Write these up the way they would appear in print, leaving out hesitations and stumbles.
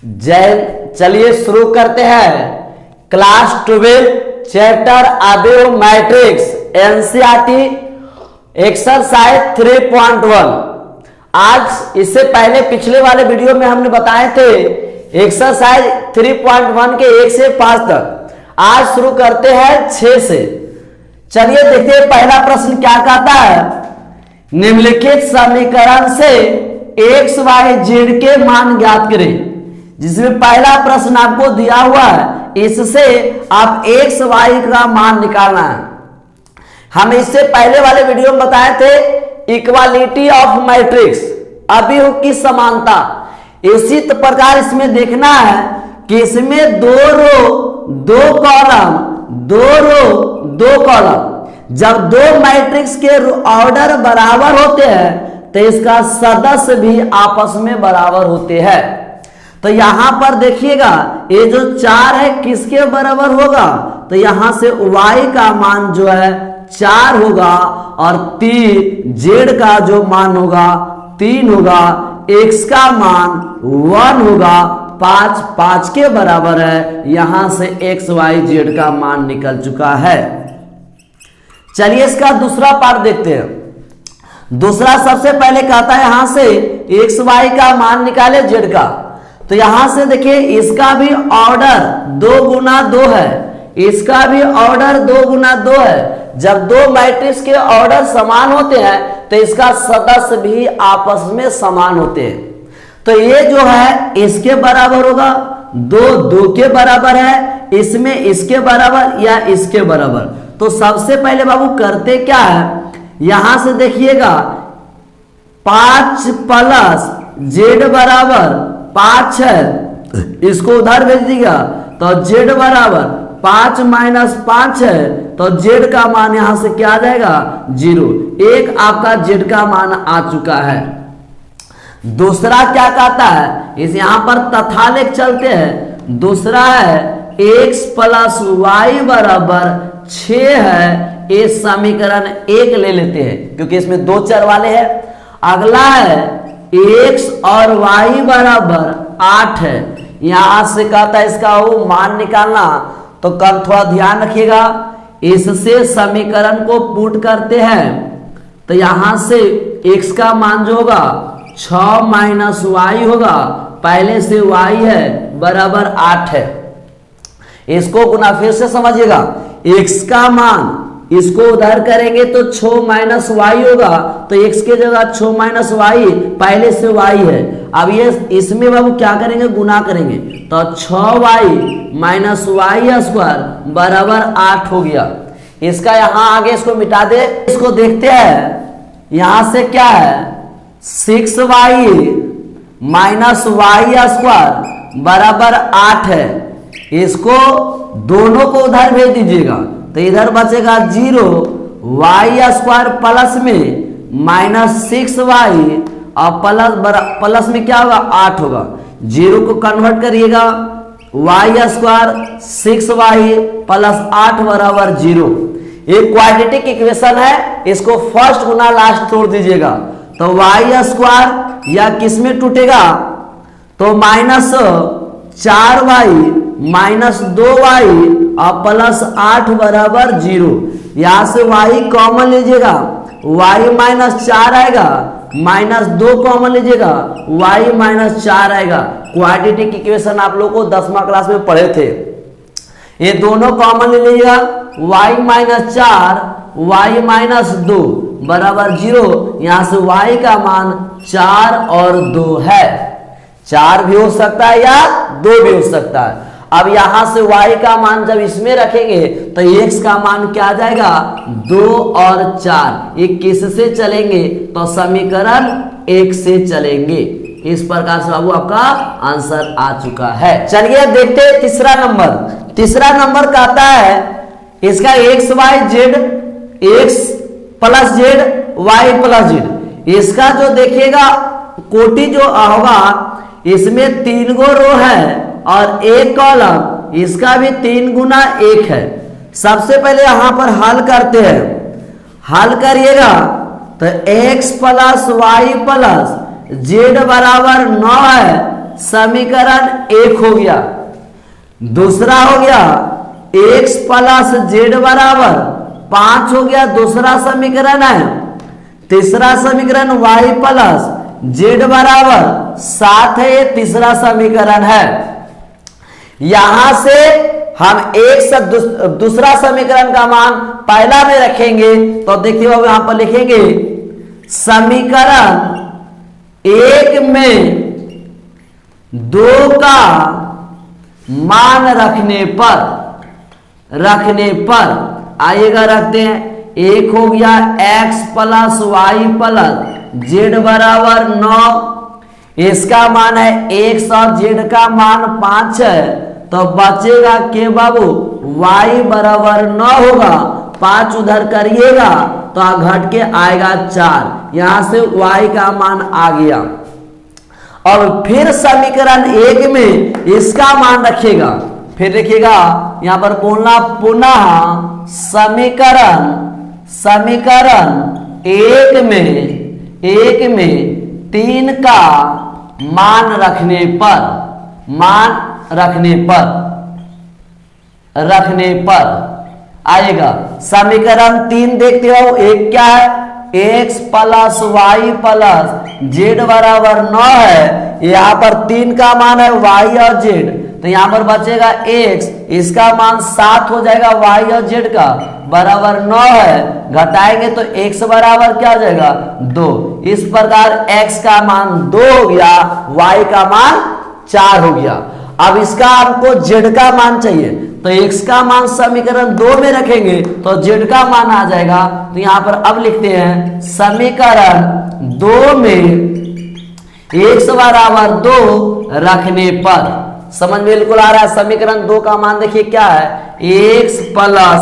चलिए शुरू करते हैं क्लास 12 चैप्टर अबेव मैट्रिक्स एनसीईआरटी एक्सरसाइज 3.1। आज इससे पहले पिछले वाले वीडियो में हमने बताए थे एक्सरसाइज 3.1 के 1 से 5 तक। आज शुरू करते हैं 6 से। चलिए देखते हैं पहला प्रश्न क्या कहता है। निम्नलिखित समीकरण से एक्स वाई जेड के मान ज्ञात करें। जिसमें पहला प्रश्न आपको दिया हुआ है, इससे आप एक्स वाई का मान निकालना है। हम इससे पहले वाले वीडियो में बताए थे इक्वालिटी ऑफ मैट्रिक्स, अभियोग की समानता। इसी प्रकार इसमें देखना है कि इसमें दो रो दो कॉलम, दो रो दो कॉलम। जब दो मैट्रिक्स के ऑर्डर बराबर होते हैं तो इसका सदस्य भी आपस में बराबर होते हैं। तो यहां पर देखिएगा ये जो 4 है किसके बराबर होगा, तो यहां से y का मान जो है 4 होगा और 3 z का जो मान होगा 3 होगा, x का मान 1 होगा, 5 के बराबर है। यहां से x y z का मान निकल चुका है। चलिए इसका दूसरा पार्ट देखते हैं। दूसरा सबसे पहले कहता है यहां से x y का मान निकाले z का। तो यहां से देखिए इसका भी ऑर्डर 2 गुना 2 है, इसका भी ऑर्डर 2 गुना 2 है। जब दो मैट्रिक्स के ऑर्डर समान होते हैं तो इसका सदस्य भी आपस में समान होते हैं। तो ये जो है इसके बराबर होगा, 2 के बराबर है, इसमें इसके बराबर या इसके बराबर। तो सबसे पहले बाबू करते क्या है, यहां से देखिएगा 5 प्लस z बराबर 5 है, इसको उधर भेज दीजिएगा तो z बराबर 5 माइनस 5 है, तो z का मान यहां से क्या आ जाएगा 0। एक आपका z का मान आ चुका है। दूसरा क्या कहता है, इस यहां पर तथा लेख चलते हैं। दूसरा है x प्लस वाई बराबर 6 है। ये समीकरण 1 ले लेते हैं क्योंकि इसमें 2 चर वाले हैं। अगला है x और y बराबर 8 है। यहां से कहता है इसका वो मान निकालना, तो कल थोड़ा ध्यान रखिएगा। इससे समीकरण को पुट करते हैं तो यहां से x का मान जो होगा 6 माइनस y होगा, पहले से y है बराबर 8 है। इसको गुना फिर से समझिएगा, x का मान इसको उधर करेंगे तो 6 माइनस वाई होगा, तो x के जगह 6 माइनस वाई, पहले से y है। अब ये इसमें बाबू क्या करेंगे, गुना करेंगे तो 6y माइनस वाई स्क्वायर बराबर 8 हो गया। इसका यहां आगे इसको मिटा दे। इसको देखते हैं, यहां से क्या है 6y माइनस वाई स्क्वायर बराबर 8 है। इसको दोनों को उधर भेज दीजिएगा तो इधर बचेगा 0, वाई स्क्वायर प्लस में माइनस 6y और प्लस में क्या होगा 8 होगा। 0 को कन्वर्ट करिएगा, वाई स्क्वायर 6y प्लस 8 बराबर 0। ये क्वाड्रेटिक इक्वेशन है, इसको फर्स्ट गुना लास्ट तोड़ दीजिएगा तो वाई स्क्वायर या किस में टूटेगा, तो माइनस 4y माइनस 2y और प्लस 8 बराबर 0। यहां से y कॉमन लीजिएगा, y माइनस 4 आएगा, माइनस 2 कॉमन लीजिएगा, y माइनस 4 आएगा। क्वाड्रेटिक इक्वेशन आप लोग को 10वां क्लास में पढ़े थे। ये दोनों कॉमन ले लीजिएगा, y माइनस 4 y माइनस 2 बराबर 0। यहां से y का मान 4 और 2 है। 4 भी हो सकता है या 2 भी हो सकता है। अब यहां से y का मान जब इसमें रखेंगे तो x का मान क्या आ जाएगा 2 और 4। ये किससे चलेंगे, तो समीकरण 1 से चलेंगे। इस प्रकार से बाबू आपका आंसर आ चुका है। चलिए देखते हैं तीसरा नंबर। तीसरा नंबर कहता है इसका x y z, x plus z y plus z। इसका जो देखिएगा कोटि जो होगा इसमें 3 गो रो है और 1 कॉलम, इसका भी 3 गुना 1 है। सबसे पहले यहां पर हल करते हैं। हल करिएगा तो x plus y plus z बराबर 9 है समीकरण 1 हो गया। दूसरा हो गया x प्लस जेड बराबर 5 हो गया, दूसरा समीकरण है। तीसरा समीकरण y प्लस जेड बराबर 7 है, ये तीसरा समीकरण है। यहां से हम एक से दूसरा समीकरण का मान पहला में रखेंगे, तो देखिए बाबू यहां पर लिखेंगे समीकरण 1 में 2 का मान रखने पर आइएगा, रखते हैं। 1 हो गया x plus y plus z बराबर 9, इसका मान है x और जेड का मान 5 है, तो बचेगा के बाबू y बराबर 9 होगा। 5 उधर करिएगा तो घट के आएगा 4, यहां से y का मान आ गया। और फिर समीकरण 1 में इसका मान रखिएगा, फिर देखिएगा यहां पर बोलना पुनः समीकरण 1 में 3 का मान रखने पर आएगा। समीकरण 3 देखते हो, एक क्या है x plus y plus z बराबर 9 है, यहां पर 3 का मान है y और z, तो यहां पर बचेगा x, इसका मान 7 हो जाएगा, y और z का बराबर 9 है, घटाएंगे तो x बराबर क्या हो जाएगा 2। इस प्रकार x का मान 2 हो गया, y का मान 4 हो गया। अब इसका आपको z का मान चाहिए, तो x का मान समीकरण 2 में रखेंगे तो z का मान आ जाएगा। तो यहां पर अब लिखते हैं समीकरण 2 में x बराबर 2 रखने पर, समझ में बिल्कुल आ रहा है। समीकरण 2 का मान देखिए क्या है, x प्लस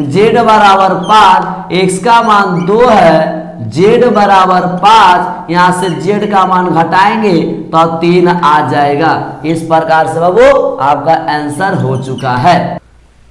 जेड बराबर 5, x का मान 2 है, z बराबर 5, यहां से z का मान घटाएंगे तो 3 आ जाएगा। इस प्रकार से बाबू आपका आंसर हो चुका है।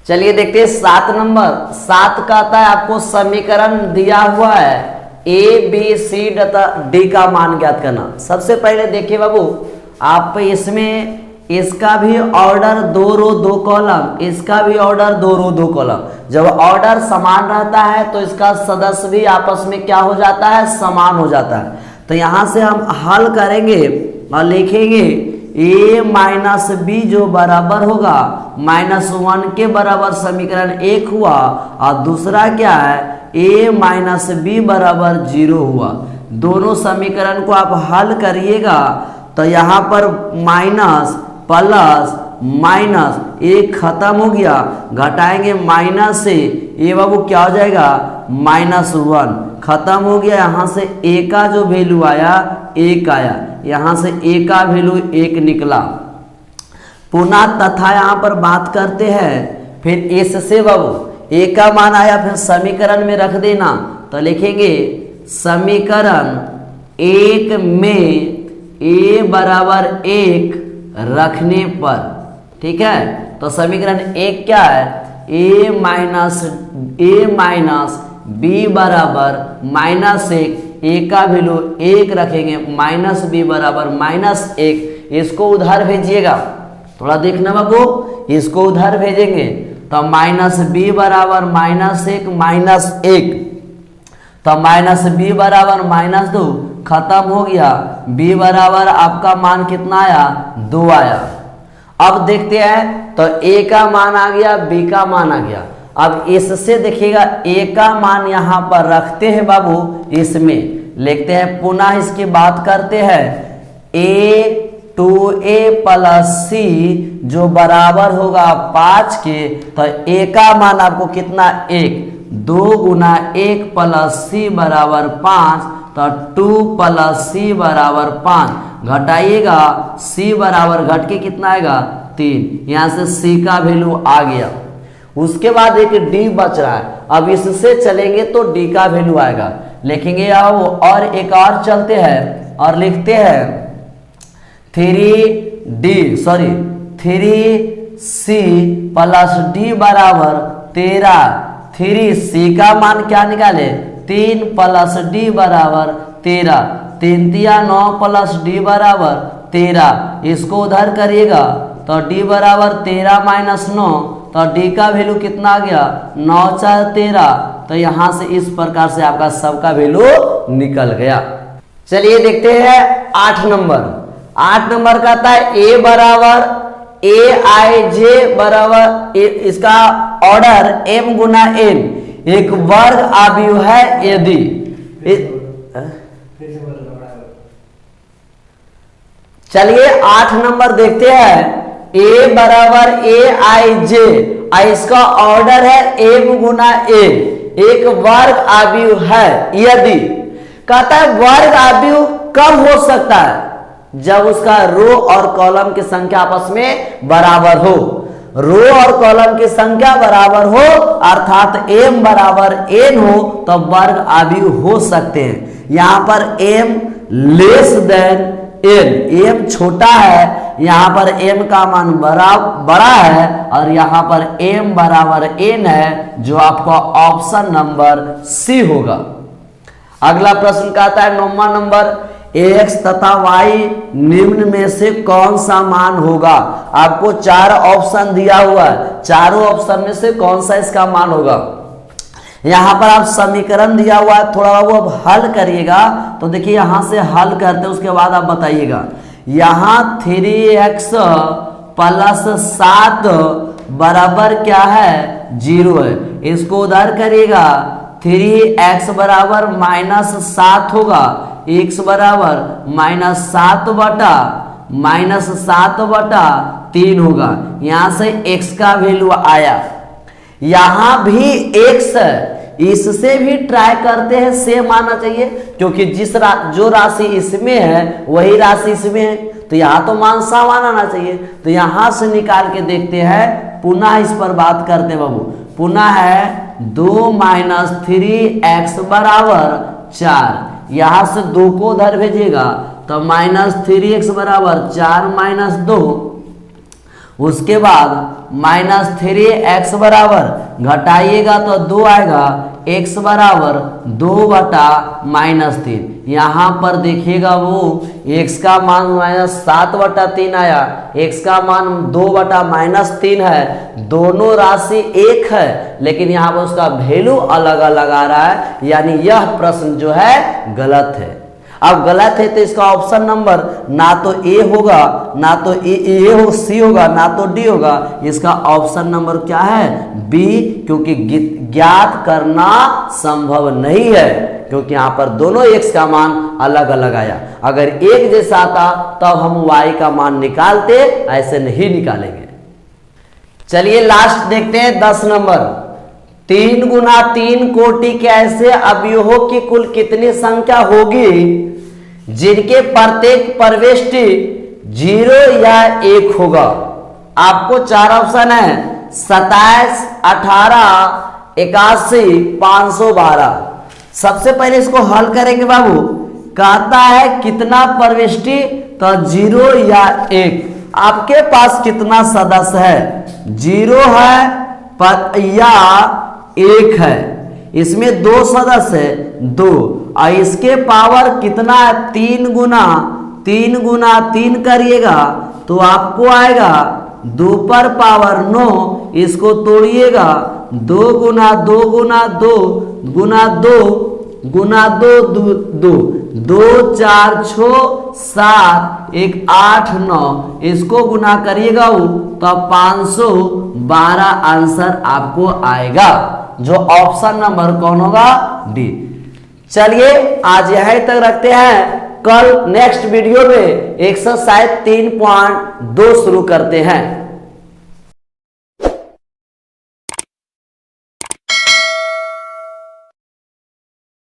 चलिए देखते हैं 7 नंबर। 7 कहता है आपको समीकरण दिया हुआ है a b c तथा d का मान ज्ञात करना। सबसे पहले देखिए बाबू, आप इसमें इसका भी ऑर्डर 2 रो 2 कॉलम, इसका भी ऑर्डर 2 रो 2 कॉलम। जब ऑर्डर समान रहता है तो इसका सदस्य भी आपस में क्या हो जाता है, समान हो जाता है। तो यहां से हम हल करेंगे और लिखेंगे a माइनस बी जो बराबर होगा -1 के बराबर समीकरण 1 हुआ, और दूसरा क्या है a माइनस बी बराबर 0 हुआ। दोनों समीकरण को आप हल करिएगा तो यहाँ पर माइनस प्लस माइनस एक खत्म हो गया, घटाएंगे माइनस से ये बाबू क्या हो जाएगा -1 खत्म हो गया। यहाँ से a का जो वैल्यू आया 1 आया, यहाँ से a का वैल्यू 1 निकला। पुनः तथा यहाँ पर बात करते हैं, फिर इससे बाबू a का मान आया, फिर समीकरण में रख देना, तो लिखेंगे समीकरण 1 में a बराबर 1 रखने पर, ठीक है। तो समीकरण 1 क्या है, a माइनस बी बराबर -1, a का वैल्यू 1 रखेंगे, -b बराबर -1। इसको उधर भेजिएगा, थोड़ा देखना बाबू, इसको उधर भेजेंगे तो -b बराबर -1, तो -b बराबर -2 खत्म हो गया, b बराबर आपका मान कितना आया 2 आया। अब देखते हैं तो a का मान आ गया, b का मान आ गया। अब इससे देखिएगा a का मान यहाँ पर रखते हैं बाबू, इसमें लिखते हैं, पुनः इसकी बात करते हैं a 2a प्लस c जो बराबर होगा 5 के, तो a का मान आपको कितना 1, 2 गुना 1 प्लस c बराबर 5, तो 2 प्लस c बराबर 5, घटाइएगा c बराबर घट के कितना आएगा 3, यहाँ से c का वैल्यू आ गया। उसके बाद एक d बच रहा है, अब इससे चलेंगे तो d का वैल्यू आएगा, लिखेंगे आओ और एक और चलते हैं और लिखते हैं 3c प्लस d बराबर 13, 3c का मान क्या निकाले 3 प्लस d बराबर 13, 3 9 प्लस d बराबर 13, इसको उधर करिएगा तो d बराबर 13 माइनस 9, तो d का वैल्यू कितना आ गया 9 4 13। तो यहाँ से इस प्रकार से आपका सबका वैल्यू निकल गया। चलिए देखते हैं 8 नंबर। 8 नंबर कहता है a बराबर aij बराबर इसका ऑर्डर m गुना n एक वर्ग आव्यूह है यदि चलिए 8 नंबर देखते हैं। a बराबर aij, इसका ऑर्डर है m गुना n एक वर्ग आव्यूह है यदि। कहता है वर्ग आव्यूह कब हो सकता है? जब उसका रो और कॉलम की संख्या आपस में बराबर हो। रो और कॉलम की संख्या बराबर हो अर्थात m बराबर n हो तो वर्ग आव्यूह हो सकते हैं। यहां पर m less than n, m छोटा है, यहां पर m का मान बड़ा है और यहां पर m बराबर n है, जो आपका ऑप्शन नंबर सी होगा। अगला प्रश्न कहता है 9वां नंबर, x तथा y निम्न में से कौन सा मान होगा? आपको 4 ऑप्शन दिया हुआ है, चारों ऑप्शन में से कौन सा इसका मान होगा? यहां पर आप समीकरण दिया हुआ है, थोड़ा वो अब हल करिएगा। तो देखिए यहां से हल करते उसके बाद आप बताइएगा। यहां 3x प्लस 7 बराबर क्या है 0 है, इसको उधर करिएगा 3x बराबर माइनस 7 होगा, x बराबर -7 बटा 3 होगा। यहां से x का वैल्यू आया, यहां भी x है, इससे भी ट्राई करते हैं सेम आना चाहिए, क्योंकि जो राशि इसमें है वही राशि इसमें है, तो यहां तो मान समान आना चाहिए। तो यहां से निकाल के देखते हैं, पुनः इस पर बात करते हैं बाबू। पुनः है 2 माइनस 3x बराबर 4, यहां से 2 को उधर भेजिएगा तो माइनस 3x बराबर 4 माइनस 2, उसके बाद माइनस 3x बराबर घटाइएगा तो 2 आएगा, x बराबर 2 बटा -3। यहाँ पर देखिएगा वो x का मान -7 बटा 3 आया, x का मान 2 बटा -3 है, दोनों राशि एक है, लेकिन यहाँ पर उसका वैल्यू अलग अलग आ रहा है, यानी यह प्रश्न जो है गलत है। अब गलत है तो इसका ऑप्शन नंबर ना तो ए होगा, ना तो ए हो सी होगा, ना तो डी होगा। इसका ऑप्शन नंबर क्या है बी, क्योंकि ज्ञात करना संभव नहीं है, क्योंकि यहाँ पर दोनों x का मान अलग अलग आया। अगर एक जैसा आता तब हम y का मान निकालते, ऐसे नहीं निकालेंगे। चलिए लास्ट देखते हैं 10 नंबर। 3 गुना 3 कोटि के ऐसे अवयवों की कुल कितनी संख्या होगी जिनके प्रत्येक प्रविष्टि 0 या 1 होगा? आपको 4 ऑप्शन है, 27, 18, 81, 512। सबसे पहले इसको हल करेंगे बाबू। कहता है कितना प्रविष्टि, तो 0 या 1। आपके पास कितना सदस्य है? 0 है या 1 है। इसमें 2 सदस्य है, 2, और इसके पावर कितना है? 3 गुना 3 करिएगा तो आपको आएगा 2 पर पावर 9। इसको तोड़िएगा 2 गुना 2 गुना 2 गुना 2 गुना 2 2 2 4 6 7 1 8 9, इसको गुना करिएगा तो 512 आंसर आपको आएगा, जो ऑप्शन नंबर कौन होगा? डी। चलिए आज यहीं तक रखते हैं, कल नेक्स्ट वीडियो में एक्सरसाइज 3.2 शुरू करते हैं।